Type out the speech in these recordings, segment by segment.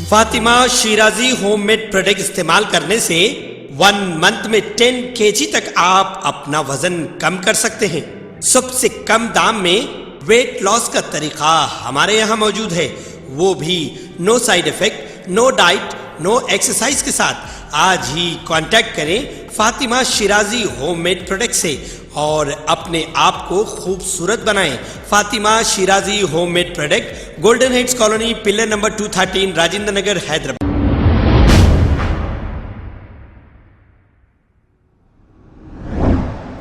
Fatima Shirazi homemade product इस्तेमाल करने से 1 मंथ में 10 kg तक आप अपना वजन कम कर सकते हैं। सबसे कम दाम में वेट लॉस का तरीका हमारे यहाँ मौजूद है, वो भी no side effect, no diet, no exercise के साथ। आज ही कांटेक्ट करें फातिमा शिराजी होममेड प्रोडक्ट से और अपने आप को खूबसूरत बनाएं। Fatima Shirazi homemade product, golden heads colony, pillar number 213, Rajendra Nagar, Hyderabad.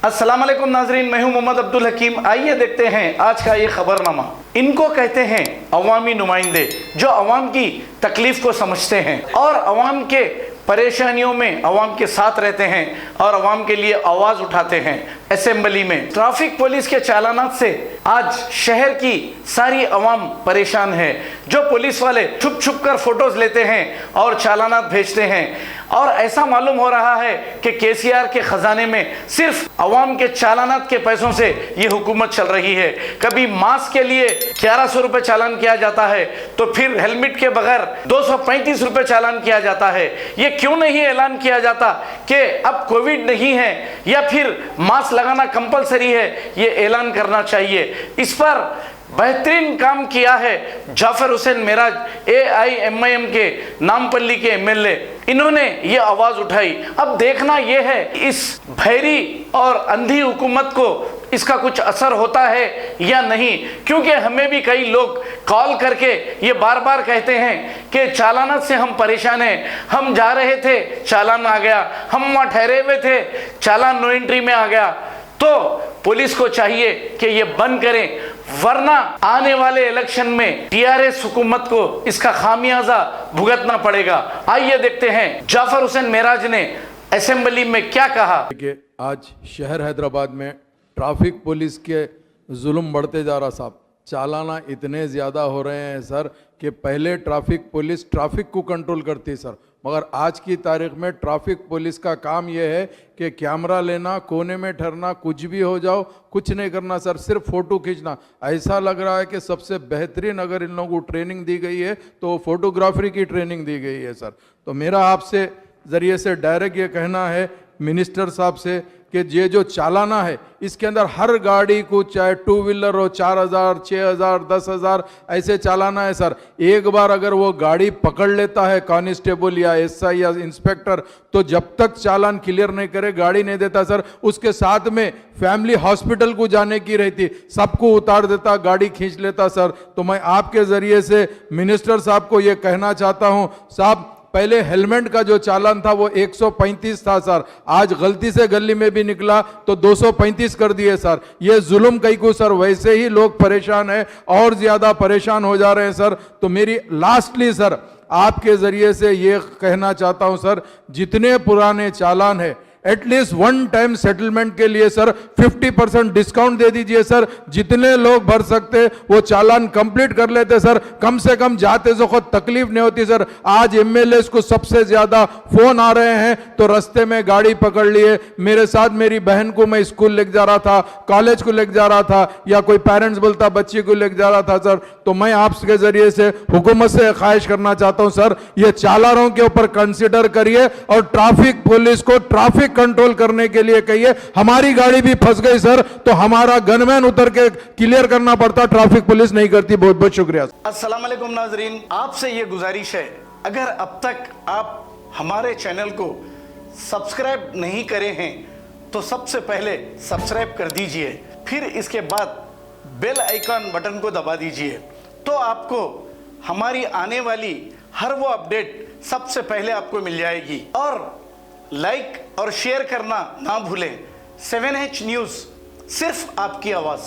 अस्सलाम वालेकुम नाजरीन, मैं हूं मोहम्मद अब्दुल हकीम। आइए देखते हैं आज का ये खबरनामा। इनको कहते हैं अवामी नुमाइंदे, जो अवाम की तकलीफ को समझते हैं और अवाम के परेशानियों में अवाम के साथ रहते हैं और अवाम के लिए आवाज़ उठाते हैं। असेंबली में ट्रैफिक पुलिस के चालानात से आज शहर की सारी अवाम परेशान है। जो पुलिस वाले छुप छुप कर फोटोज लेते हैं और चालानात भेजते हैं और ऐसा मालूम हो रहा है कि केसीआर के खजाने में सिर्फ अवाम के चालानात के पैसों से ये हुकूमत चल रही है। कभी मास्क के लिए 1100 रुपये चालान किया जाता है तो फिर हेलमेट के बगैर 235 रुपये चालान किया जाता है। ये क्यों नहीं ऐलान किया जाता कि अब कोविड नहीं है या फिर मास्क लगाना कंपलसरी है? ये ऐलान करना चाहिए। इस पर बेहतरीन काम किया है जाफर हुसैन मेराज, AIMIM के नामपल्ली के MLA। इन्होंने ये आवाज़ उठाई। अब देखना यह है इस भैरी और अंधी हुकूमत को इसका कुछ असर होता है या नहीं, क्योंकि हमें भी कई लोग कॉल करके ये बार बार कहते हैं कि चालानात से हम परेशान हैं। हम जा रहे थे, चालान आ गया, हम वहाँ ठहरे हुए थे, चालान नो एंट्री में आ गया। तो पुलिस को चाहिए कि ये बंद करें, वरना आने वाले इलेक्शन में TRS हुकूमत को इसका खामियाजा भुगतना पड़ेगा। आइए देखते हैं जाफर हुसैन मेराज ने असेंबली में क्या कहा। कि आज शहर हैदराबाद में ट्रैफिक पुलिस के जुल्म बढ़ते जा रहा साहब। चालाना इतने ज़्यादा हो रहे हैं सर कि पहले ट्रैफिक पुलिस ट्रैफिक को कंट्रोल करती सर, मगर आज की तारीख में ट्रैफिक पुलिस का काम यह है कि कैमरा लेना, कोने में ठहरना, कुछ भी हो जाओ, कुछ नहीं करना सर, सिर्फ फ़ोटो खींचना। ऐसा लग रहा है कि सबसे बेहतरीन अगर इन लोगों को ट्रेनिंग दी गई है तो फोटोग्राफरी की ट्रेनिंग दी गई है सर। तो मेरा आपसे ज़रिए से डायरेक्ट ये कहना है मिनिस्टर साहब से कि ये जो चालाना है इसके अंदर हर गाड़ी को, चाहे 2 व्हीलर हो, 4000, 6000, 10,000 ऐसे चालाना है सर। एक बार अगर वो गाड़ी पकड़ लेता है कांस्टेबल या SI या इंस्पेक्टर, तो जब तक चालान क्लियर नहीं करे गाड़ी नहीं देता सर। उसके साथ में फैमिली हॉस्पिटल को जाने की रहती, सबको उतार देता, गाड़ी खींच लेता सर। तो मैं आपके ज़रिए से मिनिस्टर साहब को ये कहना चाहता हूँ, साहब पहले हेलमेट का जो चालान था वो 135 था सर, आज गलती से गली में भी निकला तो 235 कर दिए सर। ये जुल्म कई को सर, वैसे ही लोग परेशान हैं और ज़्यादा परेशान हो जा रहे हैं सर। तो मेरी लास्टली सर आपके ज़रिए से ये कहना चाहता हूँ सर, जितने पुराने चालान है एटलीस्ट 1 टाइम सेटलमेंट के लिए सर 50% डिस्काउंट दे दीजिए सर। जितने लोग भर सकते वो चालान कंप्लीट कर लेते सर, कम से कम जाते वक्त तकलीफ नहीं होती सर। आज MLAs को सबसे ज्यादा फोन आ रहे हैं तो रास्ते में गाड़ी पकड़ लिए। मेरे साथ मेरी बहन को मैं स्कूल लेके जा रहा था, कॉलेज को लेके जा रहा था, या कोई पेरेंट्स बोलता बच्ची को लेके जा रहा था सर। तो मैं आपके जरिए से हुकूमत से ख्वाहिश करना चाहता हूं सर, ये चालानों के ऊपर कंसिडर करिए और ट्रैफिक पुलिस को ट्रैफिक कंट्रोल करने के लिए कहिए। हमारी गाड़ी भी फंस गई सर तो हमारा गनमैन उतर के क्लियर करना पड़ता, ट्रैफिक पुलिस नहीं करती। बहुत बहुत शुक्रिया। अस्सलाम वालेकुम नाजरीन, आपसे ये गुजारिश है, अगर अब तक आप हमारे चैनल को सब्सक्राइब नहीं करे हैं तो सबसे पहले सब्सक्राइब कर दीजिए, फिर इसके बाद बेल आइकन बटन को दबा दीजिए, तो आपको हमारी आने वाली हर वो अपडेट सबसे पहले आपको मिल जाएगी। और लाइक और शेयर करना ना भूलें। 7H न्यूज़, सिर्फ आपकी आवाज़।